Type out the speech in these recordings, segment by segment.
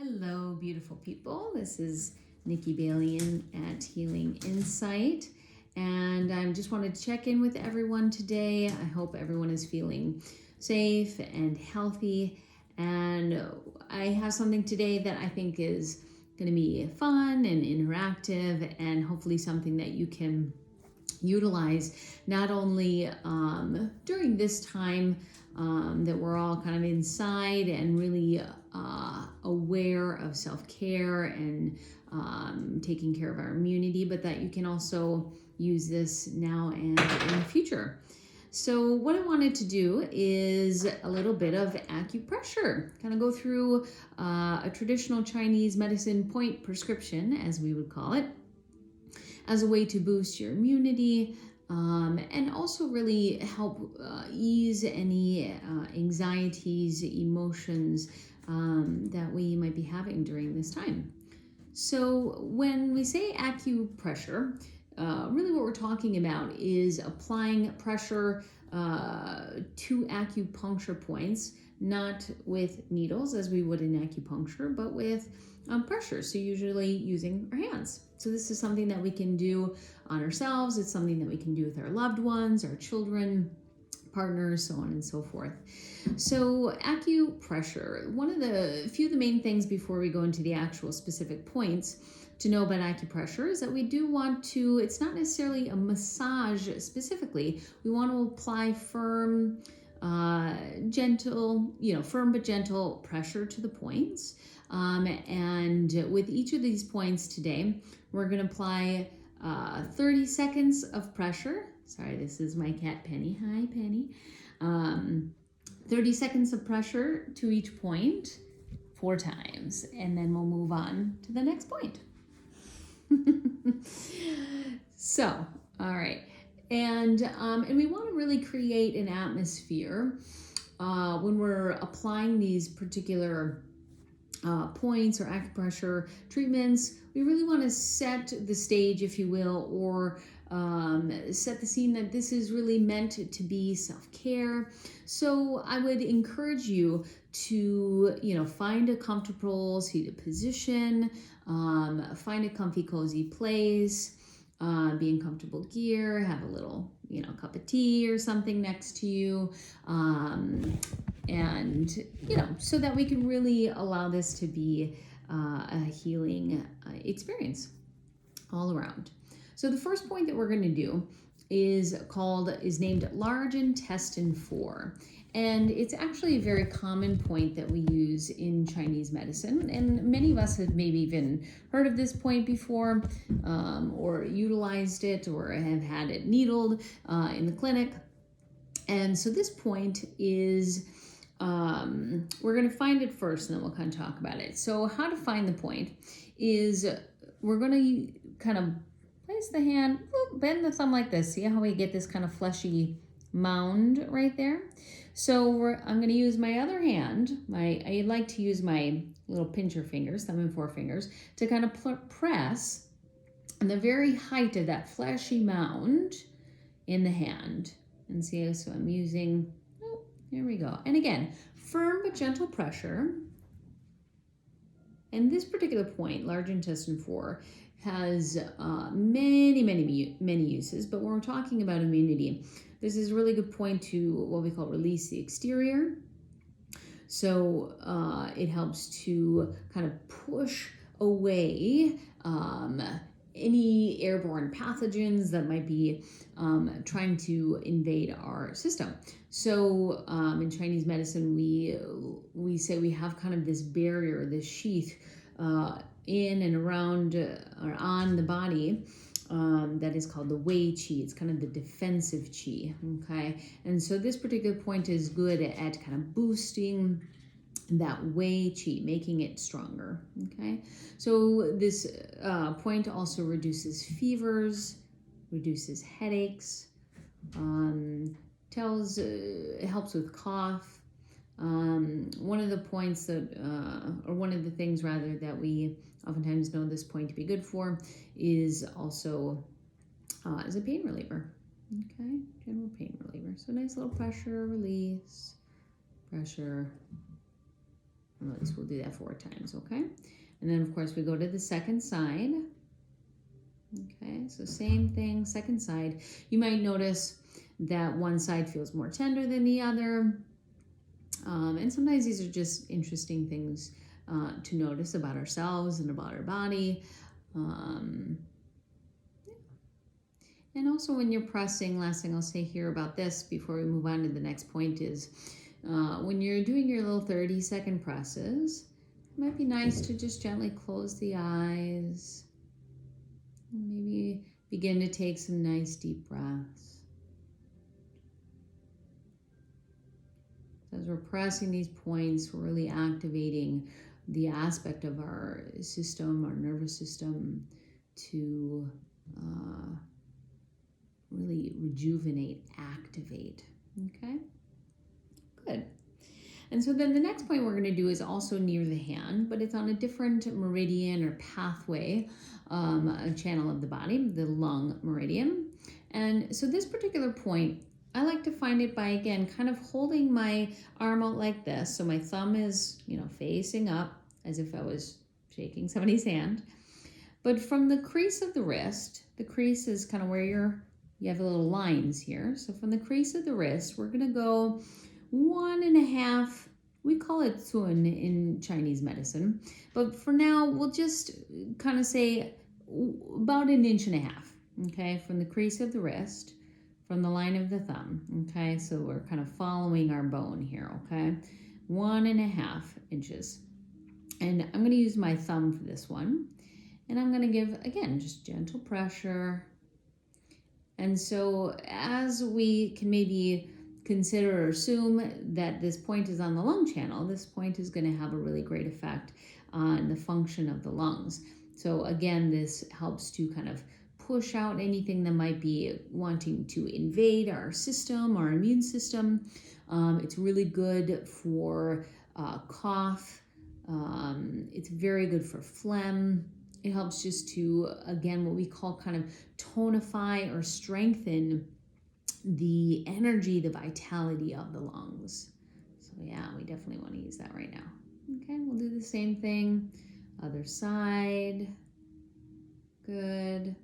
Hello, beautiful people. This is Nicki Balian at Healing Insight, and I just wanted to check in with everyone today. I hope everyone is feeling safe and healthy, and I have something today that I think is going to be fun and interactive, and hopefully something that you can utilize not only during this time that we're all kind of inside and really aware of self-care and taking care of our immunity, but that you can also use this now and in the future. So what I wanted to do is a little bit of acupressure, kind of go through a traditional Chinese medicine point prescription, as we would call it, as a way to boost your immunity and also really help ease any anxieties, emotions that we might be having during this time. So when we say acupressure, really what we're talking about is applying pressure to acupuncture points, not with needles as we would in acupuncture, but with pressure. So usually using our hands. So this is something that we can do on ourselves. It's something that we can do with our loved ones, our children, partners, so on and so forth. So acupressure, a few of the main things before we go into the actual specific points to know about acupressure is that we do want to, it's not necessarily a massage specifically. We want to apply firm, gentle, firm but gentle pressure to the points. And with each of these points today, we're going to apply 30 seconds of pressure. Sorry, this is my cat Penny. Hi, Penny. 30 seconds of pressure to each point 4 times, and then we'll move on to the next point. So, all right. And we want to really create an atmosphere when we're applying these particular points or acupressure treatments. We really want to set the stage, if you will, or set the scene that this is really meant to be self-care. So I would encourage you to, find a comfortable seated position, find a comfy, cozy place, be in comfortable gear, have a little, cup of tea or something next to you. And, so that we can really allow this to be a healing experience all around. So the first point that we're going to do is named large intestine 4. And it's actually a very common point that we use in Chinese medicine. And many of us have maybe even heard of this point before, or utilized it, or have had it needled in the clinic. And so this point is, we're going to find it first, and then we'll kind of talk about it. So how to find the point is we're going to kind of place the hand, bend the thumb like this. See how we get this kind of fleshy mound right there? So I'm going to use my other hand. I like to use my little pincher fingers, thumb and forefingers, to kind of press on the very height of that fleshy mound in the hand. And see, so I'm using, there we go. And again, firm but gentle pressure. And this particular point, large intestine 4, has many uses. But when we're talking about immunity, this is a really good point to what we call release the exterior. So it helps to kind of push away any airborne pathogens that might be trying to invade our system. So in Chinese medicine, we say we have kind of this barrier, this sheath in and around or on the body that is called the Wei Qi. It's kind of the defensive Qi, okay? And so this particular point is good at kind of boosting that Wei Qi, making it stronger, okay? So this point also reduces fevers, reduces headaches, it helps with cough. One of the points or one of the things rather that we oftentimes know this point to be good for is also as a pain reliever, okay? General pain reliever. So nice little pressure, release, pressure, At least we'll do that 4 times, okay? And then, of course, we go to the second side. Okay, so same thing, second side. You might notice that one side feels more tender than the other. And sometimes these are just interesting things to notice about ourselves and about our body. And also when you're pressing, last thing I'll say here about this before we move on to the next point is when you're doing your little 30-second presses, it might be nice to just gently close the eyes. Maybe begin to take some nice deep breaths. As we're pressing these points, we're really activating the aspect of our system, our nervous system, to really rejuvenate, activate. Okay, good. And so then the next point we're going to do is also near the hand, but it's on a different meridian or pathway, a channel of the body, the lung meridian. And so this particular point, I like to find it by, again, kind of holding my arm out like this. So my thumb is, facing up as if I was shaking somebody's hand. But from the crease of the wrist, the crease is kind of where you have little lines here. So from the crease of the wrist, we're going to go 1.5, we call it tun in Chinese medicine, but for now we'll just kind of say about 1.5 inches, okay, from the crease of the wrist, from the line of the thumb, okay, so we're kind of following our bone here, okay, 1.5 inches. And I'm going to use my thumb for this one, and I'm going to give, again, just gentle pressure. And so as we can maybe consider or assume that this point is on the lung channel, this point is going to have a really great effect on the function of the lungs. So again, this helps to kind of push out anything that might be wanting to invade our system, our immune system. It's really good for cough. It's very good for phlegm. It helps just to, again, what we call kind of tonify or strengthen the energy, the vitality of the lungs. So yeah, we definitely want to use that right now. Okay, we'll do the same thing. Other side. Good.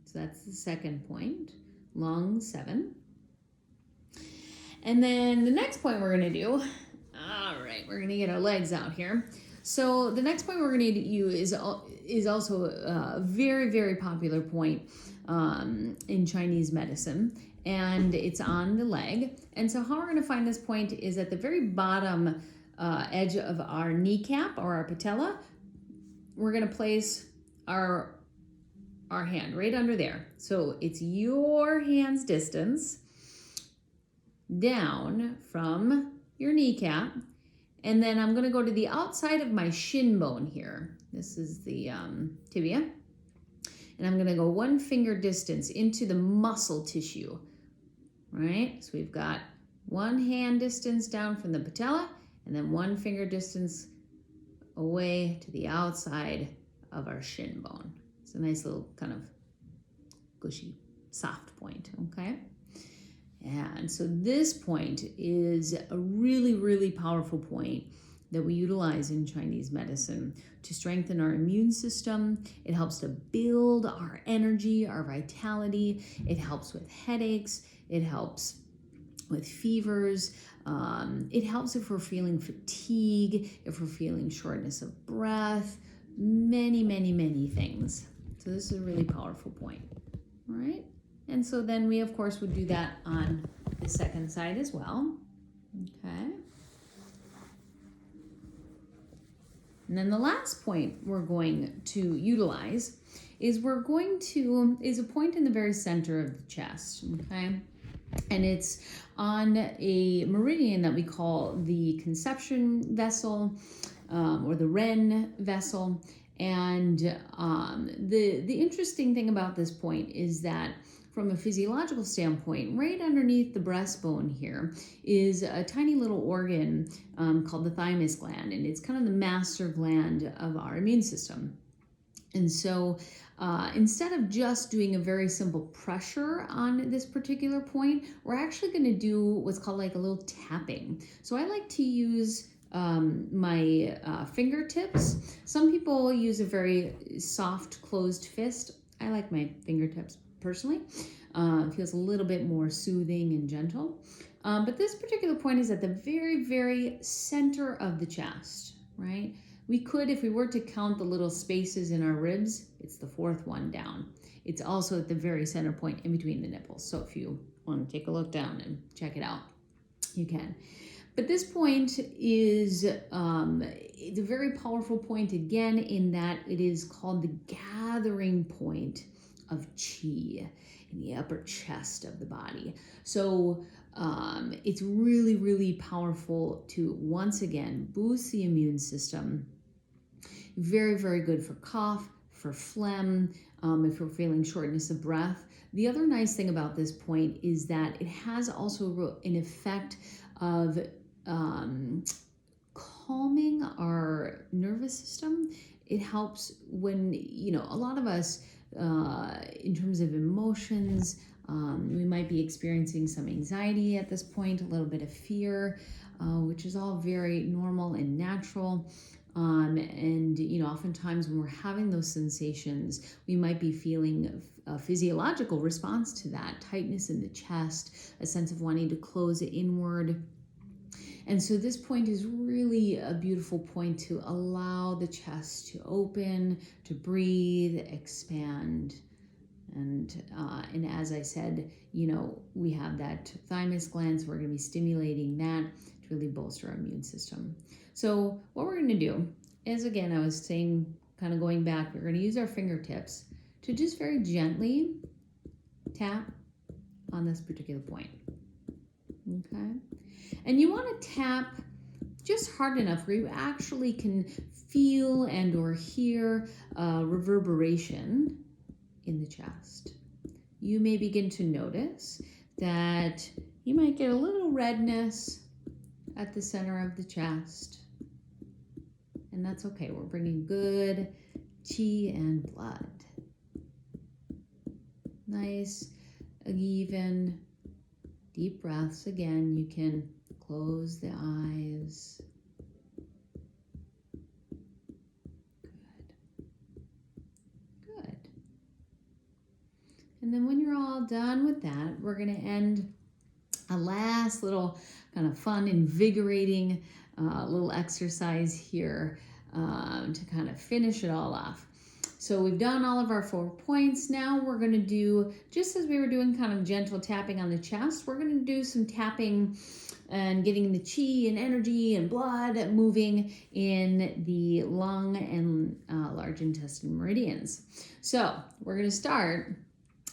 So that's the second point. Lung 7. And then the next point we're going to do, all right, we're going to get our legs out here. So the next point we're going to use is also a very, very popular point in Chinese medicine, and it's on the leg. And so how we're going to find this point is at the very bottom edge of our kneecap or our patella. We're going to place our hand right under there. So it's your hand's distance down from your kneecap. And then I'm going to go to the outside of my shin bone here. This is the tibia. And I'm going to go 1 finger distance into the muscle tissue. Right? So we've got 1 hand distance down from the patella and then 1 finger distance away to the outside of our shin bone. It's a nice little kind of gushy, soft point, okay? And so this point is a really, really powerful point that we utilize in Chinese medicine to strengthen our immune system. It helps to build our energy, our vitality. It helps with headaches. It helps with fevers. It helps if we're feeling fatigue, if we're feeling shortness of breath, many, many, many things. So this is a really powerful point, all right? And so then we, of course, would do that on the second side as well, okay? And then the last point we're going to utilize is a point in the very center of the chest, okay? And it's on a meridian that we call the conception vessel or the Ren vessel. And the interesting thing about this point is that from a physiological standpoint, right underneath the breastbone here is a tiny little organ called the thymus gland, and it's kind of the master gland of our immune system. And so instead of just doing a very simple pressure on this particular point, we're actually going to do what's called like a little tapping. So I like to use my fingertips. Some people use a very soft closed fist. I like my fingertips personally. It feels a little bit more soothing and gentle. But this particular point is at the very, very center of the chest, right? We could, if we were to count the little spaces in our ribs, it's the fourth one down. It's also at the very center point in between the nipples. So if you want to take a look down and check it out, you can. But this point is it's a very powerful point again in that it is called the gathering point of qi in the upper chest of the body. So it's really, really powerful to, once again, boost the immune system. Very, very good for cough, for phlegm, if we're feeling shortness of breath. The other nice thing about this point is that it has also an effect of calming our nervous system. It helps when, a lot of us, in terms of emotions, we might be experiencing some anxiety at this point, a little bit of fear, which is all very normal and natural. And oftentimes when we're having those sensations, we might be feeling a physiological response to that, tightness in the chest, a sense of wanting to close it inward. And so this point is really a beautiful point to allow the chest to open, to breathe, expand. And as I said, we have that thymus gland, so we're going to be stimulating that to really bolster our immune system. So what we're going to do is, again, I was saying, kind of going back, we're going to use our fingertips to just very gently tap on this particular point. Okay? And you want to tap just hard enough where you actually can feel and or hear reverberation in the chest. You may begin to notice that you might get a little redness at the center of the chest. And that's okay. We're bringing good qi and blood. Nice, even, deep breaths. Again, you can close the eyes. Good. And then when you're all done with that, we're going to end a last little kind of fun, invigorating little exercise here to kind of finish it all off. So we've done all of our 4 points. Now we're going to do, just as we were doing kind of gentle tapping on the chest, we're going to do some tapping and getting the qi and energy and blood moving in the lung and large intestine meridians. So we're going to start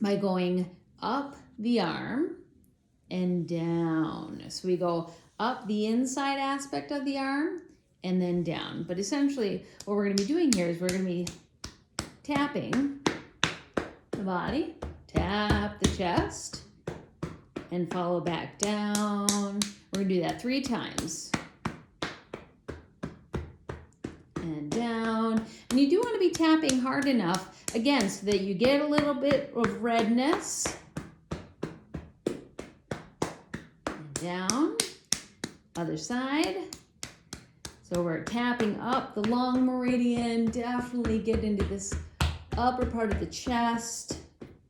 by going up the arm and down. So we go up the inside aspect of the arm and then down. But essentially what we're going to be doing here is we're going to be tapping the body, tap the chest, and follow back down. We're going to do that 3 times. And down. And you do want to be tapping hard enough, again, so that you get a little bit of redness. And down. Other side. So we're tapping up the long meridian, definitely get into this upper part of the chest,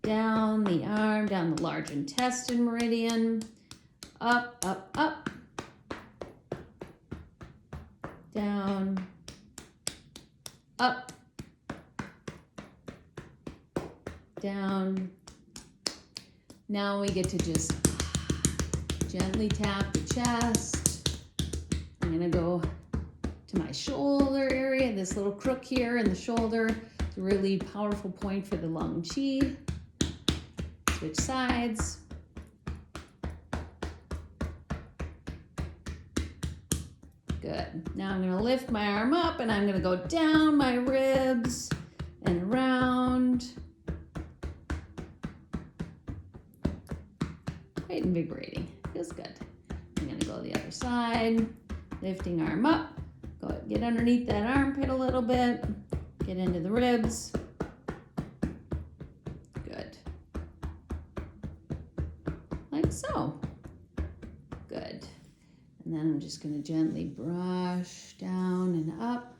down the arm, down the large intestine meridian, up, up, up, down, up, down. Now we get to just gently tap the chest. I'm gonna go to my shoulder area, this little crook here in the shoulder. It's a really powerful point for the lung qi. Switch sides. Good. Now I'm going to lift my arm up and I'm going to go down my ribs and around. Quite invigorating. Feels good. I'm going to go the other side. Lifting arm up. Go get underneath that armpit a little bit. Get into the ribs. Good. Like so. Good. And And then I'm just going to gently brush down and up.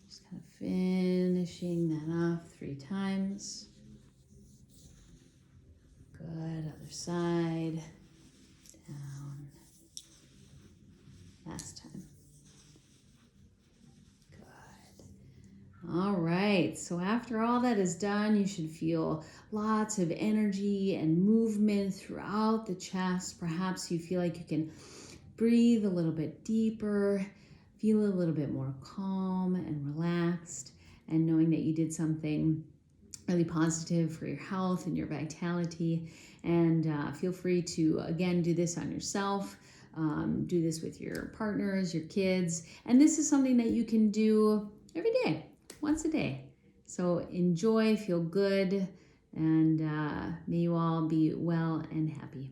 Just kind of finishing that off 3 times. Good. Other side. Down. Last time. Good. All right. So after all that is done, you should feel lots of energy and movement throughout the chest. Perhaps you feel like you can breathe a little bit deeper, feel a little bit more calm and relaxed, and knowing that you did something really positive for your health and your vitality. And feel free to, again, do this on yourself. Do this with your partners, your kids. And this is something that you can do every day, once a day. So enjoy, feel good, and may you all be well and happy.